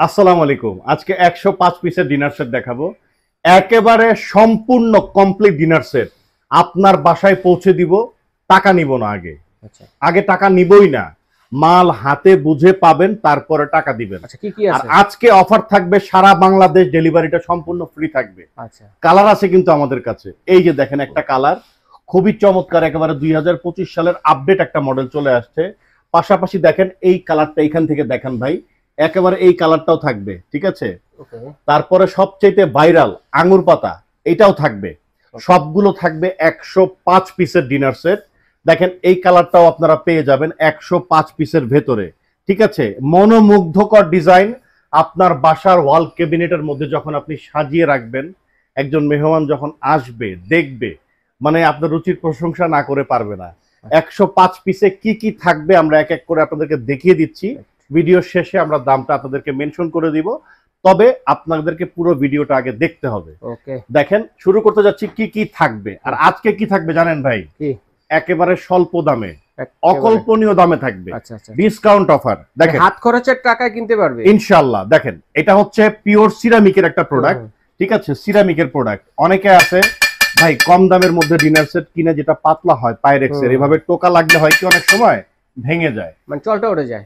আসসালামু আলাইকুম। আজকে 105 পিসের ডিনার সেট দেখাবো। একেবারে সম্পূর্ণ কমপ্লিট ডিনার সেট আপনার বাসায় পৌঁছে দিব। টাকা নিব না আগে। আচ্ছা আগে টাকা নিবই না। মাল হাতে বুঝে পাবেন, তারপরে টাকা দিবেন। আচ্ছা কি কি আর আছে? আজকে অফার থাকবে, সারা বাংলাদেশ ডেলিভারিটা সম্পূর্ণ ফ্রি থাকবে। আচ্ছা কালার আছে কিন্তু আমাদের কাছে। এই যে দেখেন একটা কালার খুবই চমৎকার, একেবারে 2025 সালের আপডেট একটা মডেল চলে আসছে। পাশাপাশি দেখেন এই কালারটা, এখান থেকে দেখেন ভাই, একেবারে এই কালারটাও থাকবে, ঠিক আছে। ওকে তারপরে সবচেয়ে ভাইরাল আঙ্গুর পাতা, এটাও থাকবে। সবগুলো থাকবে 105 পিসের ডিনার সেট। দেখেন এই কালারটাও আপনারা পেয়ে যাবেন 105 পিসের ভেতরে, ঠিক আছে। মনোমুগ্ধকর ডিজাইন। আপনার বাসার ওয়াল ক্যাবিনেটের মধ্যে যখন আপনি সাজিয়ে রাখবেন, একজন মেহমান যখন আসবে দেখবে, মানে আপনার রুচির প্রশংসা না করে পারবে না। 105 পিসে কি কি থাকবে আমরা এক এক করে আপনাদেরকে দেখিয়ে দিচ্ছি। ভিডিও শেষে আমরা দামটা আপনাদেরকে মেনশন করে দিব, তবে আপনাদেরকে পুরো ভিডিওটা আগে দেখতে হবে। ওকে দেখেন শুরু করতে যাচ্ছি কি কি থাকবে। আর আজকে কি থাকবে জানেন ভাই? কি একেবারে স্বল্প দামে, একেবারে? অকল্পনীয় দামে থাকবে। আচ্ছা আচ্ছা ডিসকাউন্ট অফার দেখেন হাত খরচের টাকায় কিনতে পারবে ইনশাআল্লাহ। দেখেন এটা হচ্ছে পিওর সিরামিকের একটা প্রোডাক্ট, ঠিক আছে। সিরামিকের প্রোডাক্ট অনেকে আছে ভাই কম দামের মধ্যে ডিনার সেট কিনে, যেটা পাতলা হয় পাইরেক্সের, এভাবে টোকা লাগলে হয় কি অনেক সময় ভেঙে যায়, মানে চলটা উঠে যায়,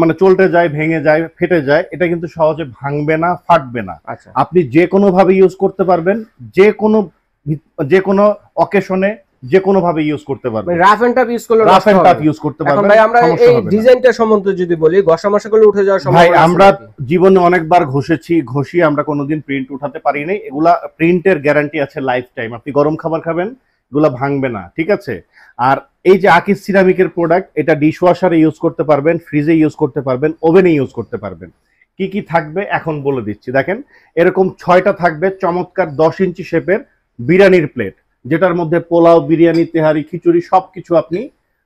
মানে চলতে যায়, ভেঙে যায়, ফেটে যায়। এটা কিন্তু সহজে ভাঙবে না, ফাটবে না। আচ্ছা আপনি যে কোনো ভাবে ইউজ করতে পারবেন, যে কোনো অকেশনে যে কোনো ভাবে ইউজ করতে পারবেন। মানে রাফ এন্ড টাফ ইউজ করলে রাফ এন্ড টাফ ইউজ করতে এখন পারবেন। ভাই আমরা সমস্যা এই হবে না। ডিজাইনটা সম্বন্ধে যদি বলি, ঘষা মশা করলে উঠে যাওয়ার ভাই সম্ভাবনা আমরা আছে নাকি? জীবনে অনেকবার ঘষি আমরা কোনোদিন প্রিন্ট উঠাতে পারি নাই। এগুলা প্রিন্টের গ্যারান্টি আছে লাইফ টাইম। আপনি গরম খাবার খাবেন, এগুলা ভাঙবে না, ঠিক আছে। আর এই যে আকিস সিরামিকের প্রোডাক্ট, এটা ডিশওয়াশারে ইউজ করতে পারবেন, ফ্রিজে ইউজ করতে পারবেন, ওভেনে ইউজ করতে পারবেন। কি কি থাকবে এখন বলে দিচ্ছি। দেখেন এরকম 6টা থাকবে চমৎকার 10 ইঞ্চি শেপের বিরিয়ানির প্লেট, যেটার মধ্যে পোলাও, বিরিয়ানি, তেহারি, খিচুড়ি সবকিছু আপনি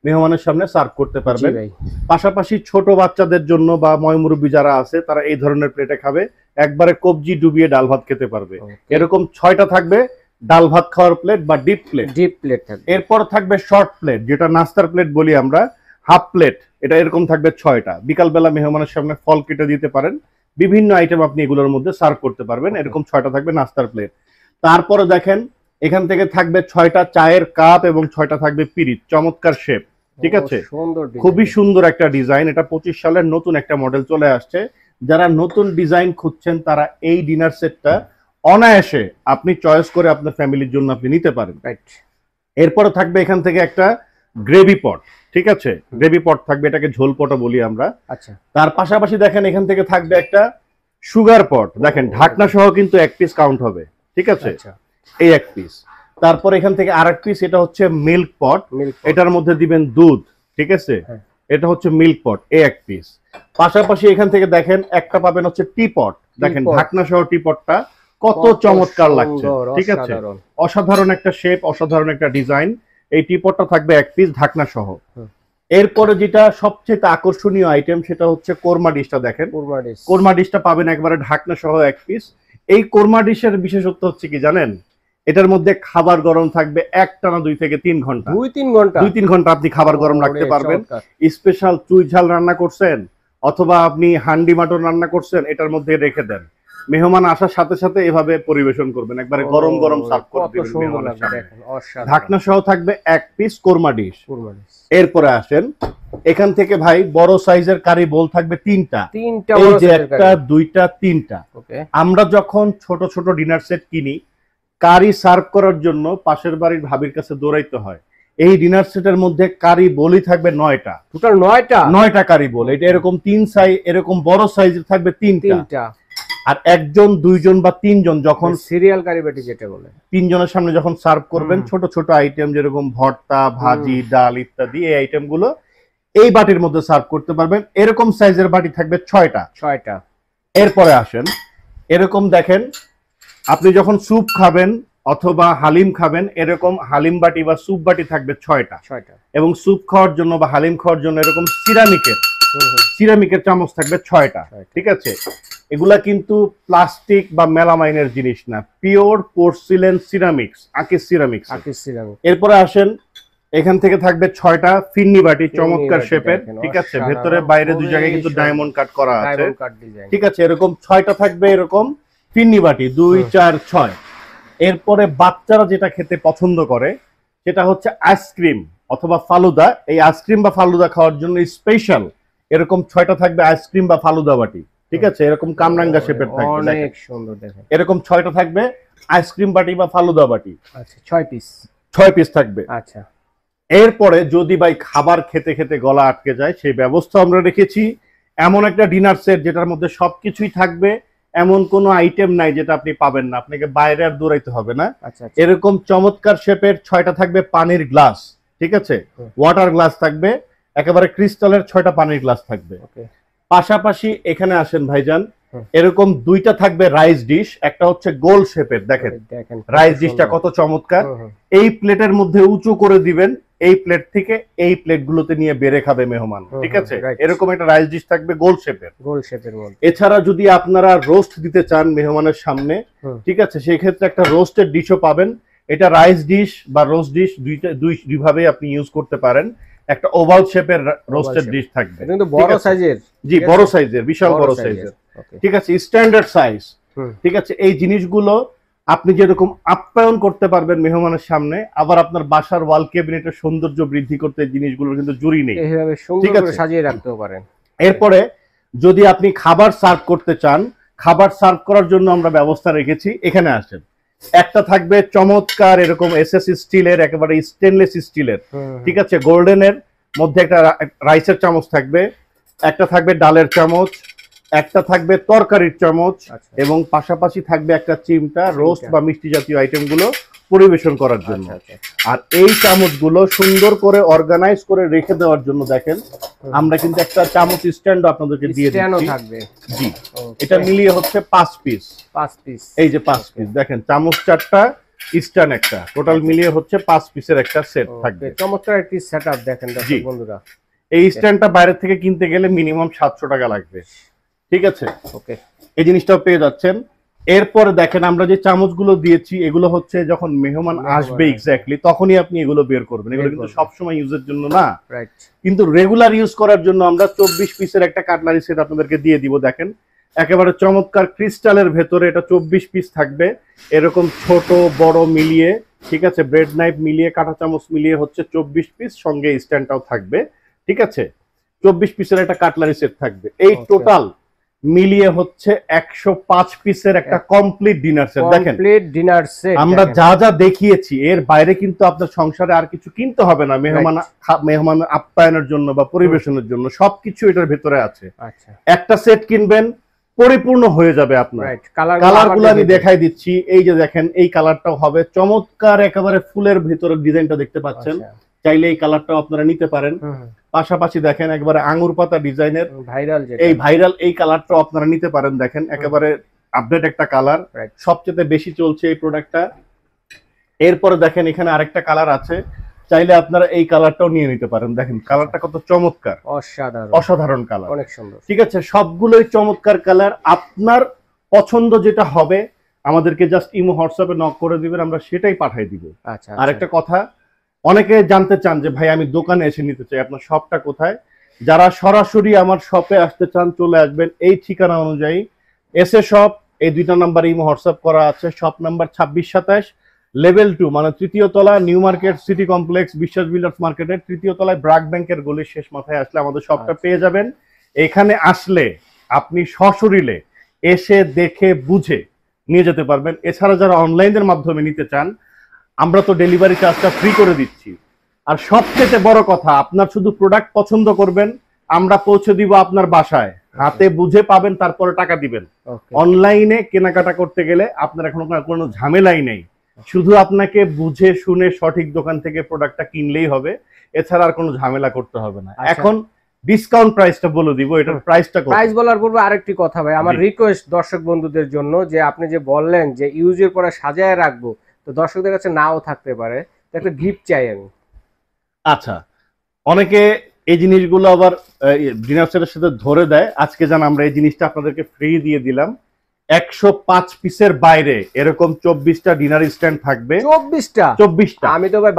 মেহমানের সামনে সার্ভ করতে পারবেন। জি ভাই। পাশাপাশি ছোট বাচ্চাদের জন্য বা ময়মুরব্বী যারা আছে তারা এই ধরনের প্লেটে খাবে, একবারে কবজি ডুবিয়ে ডাল ভাত খেতে পারবে। Okay. এরকম 6টা থাকবে ডাল ভাত খাওয়ার প্লেট বা ডিপ প্লেট। ডিপ প্লেট থাকবে। এরপর থাকবে শর্ট প্লেট, যেটা নাস্তার প্লেট বলি আমরা, হাফ প্লেট। এটা এরকম থাকবে 6টা। বিকালবেলা মেহমানের সামনে ফল কেটে দিতে পারেন, বিভিন্ন আইটেম আপনি এগুলোর মধ্যে সার্ভ করতে পারবেন। এরকম 6টা থাকবে নাস্তার প্লেট। তারপরে দেখেন এখান থেকে থাকবে 6টা চায়ের কাপ এবং 6টা থাকবে পিরিচ, চমৎকার শেপ, ঠিক আছে। সুন্দর খুবই সুন্দর একটা ডিজাইন। এটা 25 সালের নতুন একটা মডেল চলে আসছে। যারা নতুন ডিজাইন খুঁজছেন তারা এই ডিনার সেটটা অনায়াসে আপনি চয়েস করে আপনার ফ্যামিলির জন্য আপনি নিতে পারেন। রাইট। এরপরে থাকবে এখান থেকে একটা গ্রেভি পট, ঠিক আছে। গ্রেভি পট থাকবে, এটাকে ঝোল পটও বলি আমরা। আচ্ছা তার পাশাপাশি দেখেন এখান থেকে থাকবে একটা সুগার পট। দেখেন ঢাকনা সহ কিন্তু এক পিস কাউন্ট হবে, ঠিক আছে। আচ্ছা এই এক পিস। তারপর এখান থেকে আরেক পিস, এটা হচ্ছে মিল্ক পট। মিল্ক এটার মধ্যে দিবেন দুধ, ঠিক আছে। হ্যাঁ। এটা হচ্ছে মিল্ক পট, এই এক পিস। পাশাপাশি এখান থেকে দেখেন একটা পাবেন হচ্ছে টি পট। দেখেন Teapot। ঢাকনা সহ টি পটটা কত চমৎকার লাগছে, ঠিক আছে। অসাধারণ একটা শেপ, অসাধারণ একটা ডিজাইন। এই টি পটটা থাকবে এক পিস ঢাকনা সহ। এরপরে যেটা সবচেয়ে আকর্ষণীয় আইটেম সেটা হচ্ছে কোরমা ডিশটা। দেখেন কোরমা ডিশটা পাবেন একবারে ঢাকনা সহ এক পিস। এই কোরমা ডিশের বিশেষত্ব হচ্ছে কি জানেন? এটার মধ্যে খাবার গরম থাকবে একটানা 2 থেকে 3 ঘন্টা। 2-3 ঘন্টা আপনি খাবার গরম রাখতে পারবেন। স্পেশাল চুই ঝাল রান্না করছেন অথবা আপনি হান্ডি মাটন রান্না করছেন, এটার মধ্যে রেখে দেন, মেহমান আসার সাথে সাথে এভাবে পরিবেশন করবেন, একবারে গরম গরম সার্ভ করে দিবেন মেহমানের সামনে। ঢাকনা সহ থাকবে এক পিস কোরমা ডিশ। এরপরে আসেন এখান থেকে ভাই বড় সাইজের কারি বোল থাকবে 3টা। এই যে একটা, 2টা, 3টা। আমরা যখন ছোট ছোট ডিনার সেট কিনি, কারি সার্ভ করার জন্য পাশের বাড়ির ভাবির কাছে দৌড়াইতে হয়। এই ডিনার সেটের মধ্যে কারি বলই থাকবে 9টা, টোটাল 9টা কারি বল। এটা এরকম 3 সাইজ, এরকম বড় সাইজের থাকবে 3টা। আর একজন, 2জন বা 3জন যখন সিরিয়াল কারি বাটি যেটা বলে, 3 জনের সামনে যখন সার্ভ করবেন, ছোট ছোট আইটেম যেরকম ভর্তা, ভাজি, ডাল ইত্যাদি, এই আইটেম গুলো এই বাটির মধ্যে সার্ভ করতে পারবেন। এরকম সাইজের বাটি থাকবে 6টা। এরপরে আসেন এরকম দেখেন, আপনি যখন স্যুপ খাবেন অথবা হালিম খাবেন, এরকম হালিম বাটি বা স্যুপ বাটি থাকবে 6টা। এবং স্যুপ খাওয়ার জন্য বা হালিম খাওয়ার জন্য এরকম সিরামিকের চামচ থাকবে 6টা, ঠিক আছে। এগুলা কিন্তু প্লাস্টিক বা মেলামাইনের জিনিস না, পিওর পোর্সিলেন সিরামিক্স, আকিস সিরামিক্স। আকিস সিরামিক। এরপরে আসেন এখান থেকে থাকবে 6টা ফিন্নি বাটি চমৎকার বাটি শেপের, দেখেন, ঠিক আছে, অসাধারণ, ভেতরে বাইরে দুই খুবই জায়গায় কিন্তু সুন্দর। ডায়মন্ড কাট করা আছে, ডায়মন্ড কাট ডিজাইন। ঠিক আছে। এরকম 6টা থাকবে এরকম ফিন্নি বাটি 2 4 6। এরপরে বাচ্চারা যেটা খেতে পছন্দ করে সেটা হচ্ছে আইসক্রিম অথবা ফালুদা। এই আইসক্রিম বা ফালুদা খাওয়ার জন্য স্পেশাল এরকম 6টা থাকবে আইসক্রিম বা ফালুদা বাটি, ঠিক আছে, এরকম কামরাঙ্গা শেপের থাকবে, অনেক সুন্দর দেখেন। এরকম 6টা থাকবে আইসক্রিম বাটি বা ফালুদা বাটি। আচ্ছা 6 পিস। 6 পিস থাকবে। আচ্ছা এরপরে যদি ভাই খাবার খেতে খেতে গলা আটকে যায় সেই ব্যবস্থা আমরা রেখেছি। এমন একটা ডিনার সেট যেটার মধ্যে সবকিছুই থাকবে, এমন কোনো আইটেম নাই যেটা আপনি পাবেন না, আপনাকে বাইরে আর দৌড়াইতে হবে না। আচ্ছা এরকম চমৎকার শেপের 6টা থাকবে পানির গ্লাস, ঠিক আছে, ওয়াটার গ্লাস থাকবে, একেবারে ক্রিস্টালের 6টা পানির গ্লাস থাকবে। ওকে। পাশাপাশি এখানে আসেন ভাইজান, এরকম 2টা থাকবে রাইস ডিশ, একটা হচ্ছে গোল শেপের, দেখেন রাইস ডিশটা কত চমৎকার। এই প্লেটের মধ্যে উঁচু করে দিবেন, এই প্লেট থেকে এই প্লেট গুলোতে নিয়ে বেড়ে খাবে মেহমান, ঠিক আছে। এরকম একটা রাইস ডিশ থাকবে গোল শেপের। মধ্যে। এছাড়া যদি আপনারা রোস্ট দিতে চান মেহমানের সামনে, ঠিক আছে, সেই ক্ষেত্রে একটা রোস্টের ডিশও পাবেন। এটা রাইস ডিশ বা রোস্ট ডিশ দুইভাবে আপনি ইউজ করতে পারেন। একটা ওভাল শেপের রোস্টেড ডিশ থাকবে, কিন্তু বড় সাইজের। জি বড় সাইজের, বিশাল বড় সাইজের, ঠিক আছে, স্ট্যান্ডার্ড সাইজ, ঠিক আছে। এই জিনিসগুলো আপনি যেরকম আপ্যায়ন করতে পারবেন মেহমানের সামনে, আবার আপনার বাসার ওয়াল ক্যাবিনেটের সৌন্দর্য বৃদ্ধি করতে এই জিনিসগুলোর কিন্তু জুড়ি নেই, এইভাবে সুন্দর করে সাজিয়ে রাখতেও পারেন। এরপরে যদি আপনি খাবার সার্ভ করতে চান, খাবার সার্ভ করার জন্য আমরা ব্যবস্থা রেখেছি। এখানে আসেন, একটা থাকবে চমৎকার এরকম এসএস স্টিলের, একেবারে স্টেনলেস স্টিলের, ঠিক আছে, গোল্ডেনের মধ্যে একটা রাইসের চামচ থাকবে, একটা থাকবে ডালের চামচ, একটা থাকবে তরকারির চামচ, এবং পাশাপাশি থাকবে একটা চিমটা রোস্ট বা মিষ্টি জাতীয় আইটেম গুলো পরিবেশন করার জন্য। আর এই চামচগুলো সুন্দর করে অর্গানাইজ করে রেখে দেওয়ার জন্য দেখেন আমরা কিন্তু একটা চামচ স্ট্যান্ড আপনাদেরকে দিয়ে দিচ্ছি। জি, এটা মিলিয়ে হচ্ছে 5 পিস। এই যে 5 পিস দেখেন, চামচ 4টা, স্ট্যান্ড একটা, টোটাল মিলিয়ে হচ্ছে 5 পিসের একটা সেট থাকবে। চমৎকার একটি সেটআপ দেখেন দর্শক বন্ধুরা। এই স্ট্যান্ডটা বাইরে থেকে কিনতে গেলে মিনিমাম 700 টাকা লাগবে, ঠিক আছে। ওকে, এই জিনিসটাও পেয়ে যাচ্ছেন। এরপরে দেখেন আমরা যে চামচগুলো দিয়েছি এগুলো হচ্ছে যখন মেহমান আসবে এক্স্যাক্টলি তখনই আপনি এগুলো বের করবেন, এগুলো কিন্তু সবসময় ইউজের জন্য না, কিন্তু রেগুলার ইউজ করার জন্য আমরা 24 পিসের একটা কাটলারি সেট আপনাদেরকে দিয়ে দিব। দেখেন একেবারে চমৎকার ক্রিস্টালের ভেতরে এটা 24 পিস থাকবে, এরকম ছোট বড় মিলিয়ে, ঠিক আছে, ব্রেড নাইফ মিলিয়ে, কাঁটা চামচ মিলিয়ে হচ্ছে 24 পিস, সঙ্গে স্ট্যান্ডটাও থাকবে, ঠিক আছে। 24 পিসের একটা কাটলারি সেট থাকবে। এই টোটাল মিলিয়ে হচ্ছে 105 পিসের একটা কমপ্লিট ডিনার সেট। দেখেন আমরা যা যা দেখিয়েছি এর বাইরে কিন্তু আপনার সংসারে আর কিছু কিনতে হবে না মেহমান আপ্যায়নের জন্য বা পরিবেশনের জন্য, সবকিছু এটার ভেতরে আছে। একটা সেট কিনবেন পরিপূর্ণ হয়ে যাবে আপনার। কালারগুলো আমি দেখাই দিচ্ছি, এই যে দেখেন এই কালারটাও হবে চমৎকার, একেবারে ফুলের ভেতরে ডিজাইনটা দেখতে পাচ্ছেন, চাইলে এই কালারটাও আপনারা নিতে পারেন। পাশাপাশি দেখেন একবারে আঙ্গুর পাতা ডিজাইনের ভাইরাল এই কালারটাও আপনারা নিতে পারেন। দেখেন একেবারে আপডেট একটা কালার, সবচেয়ে বেশি চলছে এই প্রোডাক্টটা। এরপরে দেখেন এখানে আরেকটা কালার আছে, চাইলে আপনারা এই কালারটাও নিয়ে নিতে পারেন। দেখেন কালারটা কত চমৎকার, অসাধারণ কালার, অনেক সুন্দর, ঠিক আছে। সবগুলোই চমৎকার কালার। আপনার পছন্দ যেটা হবে আমাদেরকে জাস্ট ইমো হোয়াটসঅ্যাপে নক করে দিবেন, আমরা সেটাই পাঠিয়ে দিব। আরেকটা কথা, অনেকে জানতে চান যে ভাই আমি দোকানে এসে নিতে চাই, আপনার শপটা কোথায়? যারা সরাসরি আমার শপে আসতে চান চলে আসবেন এই ঠিকানা অনুযায়ী, এসে শপ, এই 2টা নাম্বার ইমো হোয়াটসঅ্যাপ করা আছে। শপ নাম্বার 2627, লেভেল 2 মানে 3য় তলা, নিউ মার্কেট সিটি কমপ্লেক্স, বিশ্বাস বিল্ডার্স মার্কেটের 3য় তলায় ব্রাক ব্যাংকের গলির শেষ মাথায় আসলে আমাদের শপটা পেয়ে যাবেন। এখানে আসলে আপনি সশরীরে এসে দেখে বুঝে নিয়ে যেতে পারবেন। এছাড়া যারা অনলাইনের মাধ্যমে নিতে চান আমরা তো ডেলিভারি চার্জটা ফ্রি করে দিচ্ছি। আর সবচেয়ে বড় কথা, আপনার শুধু প্রোডাক্ট পছন্দ করবেন, আমরা পৌঁছে দিব আপনার বাসায়, হাতে বুঝে পাবেন, তারপরে টাকা দিবেন। অনলাইনে কেনাকাটা করতে গেলে আপনার এখন কোনো ঝামেলাই নেই, শুধু আপনাকে বুঝে শুনে সঠিক দোকান থেকে প্রোডাক্টটা কিনলেই হবে, এছাড়া আর কোনো ঝামেলা করতে হবে না। এখন ডিসকাউন্ট প্রাইসটা বলে দিব, এটার প্রাইস বলার পূর্বে আরেকটি কথা ভাই, আমার রিকোয়েস্ট দর্শক বন্ধুদের জন্য, যে আপনি যে বললেন যে ইউজের পরে সাজায় রাখবো, তো দর্শকদের কাছে নাও থাকতে পারে, একটা গিফট চাই আমি। আচ্ছা, অনেকে এই জিনিসগুলো আবার ডিনার সেটের সাথে ধরে দেয়, আজকে জান আমরা এই জিনিসটা আপনাদেরকে ফ্রি দিয়ে দিলাম। 105 পিসের বাইরে এরকম 24টা ডিনার স্ট্যান্ড থাকবে। 24টা? আমি তো ভাই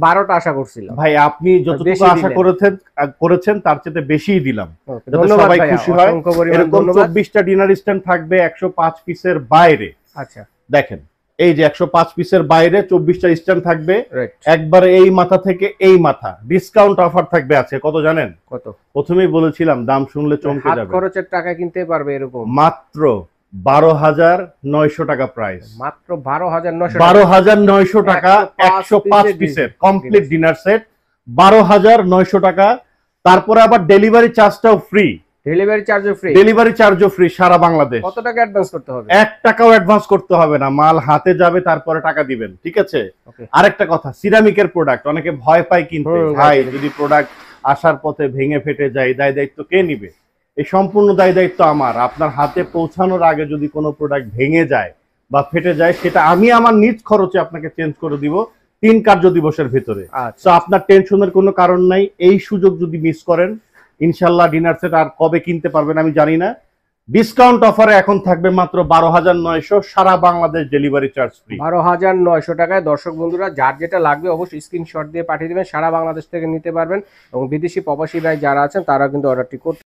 12টা আশা করছিলাম। ভাই আপনি যতটুকু আশা করেছেন তার চেয়ে বেশিই দিলাম, যাতে সবাই খুশি হয়। এরকম 24টা ডিনার স্ট্যান্ড থাকবে 105 পিসের বাইরে। আচ্ছা দেখেন, এই যে 105 পিসের বাইরে 24টা স্ট্যান্ড থাকবে, রাইট। একবারে এই মাথা থেকে এই মাথা ডিসকাউন্ট অফার থাকবে। আছে কত জানেন? কত? প্রথমেই বলেছিলাম, দাম শুনলে চমকে হাত যাবে। খরচের টাকা কিনতে পারবে এরকম? মাত্র 12,900 টাকা প্রাইস। মাত্র 12,900 12,900 টাকা 105 পিসের কমপ্লিট ডিনার সেট, 12,900 টাকা। তারপরে আবার ডেলিভারি চার্জটাও ফ্রি। ডেলিভারি চার্জও ফ্রি? ডেলিভারি চার্জও ফ্রি সারা বাংলাদেশ। কত টাকা অ্যাডভান্স করতে হবে? 1 টাকাও অ্যাডভান্স করতে হবে না, মাল হাতে যাবে তারপরে টাকা দিবেন, ঠিক আছে? আরেকটা কথা, সিরামিকের প্রোডাক্ট অনেকে ভয় পায় কিনতে। ভাই যদি প্রোডাক্ট আসার পথে ভেঙে ফেটে যায়, দায় দায়িত্ব কে নিবে? এই সম্পূর্ণ দায় দায়িত্ব আমার। আপনার হাতে পৌঁছানোর আগে যদি কোনো প্রোডাক্ট ভেঙে যায় বা ফেটে যায়, সেটা আমি আমার নিজ খরচে আপনাকে চেঞ্জ করে দিব 3 কার্য দিবসের ভিতরে। তো আপনার টেনশনের কোনো কারণ নাই। এই সুযোগ যদি মিস করেন, ইনশাল্লাহ ডিনার সেট আর কবে কিনতে পারবেন আমি জানি না। ডিসকাউন্ট অফারে এখন থাকবে মাত্র 12,900, সারা বাংলাদেশ ডেলিভারি চার্জ ফ্রি। 12,900 টাকায় দর্শক বন্ধুরা যার যেটা লাগবে অবশ্যই স্ক্রিনশট দিয়ে পাঠিয়ে দেবেন। সারা বাংলাদেশ থেকে নিতে পারবেন এবং বিদেশি প্রবাসী ভাই যারা আছেন তারা কিন্তু অর্ডারটি করতে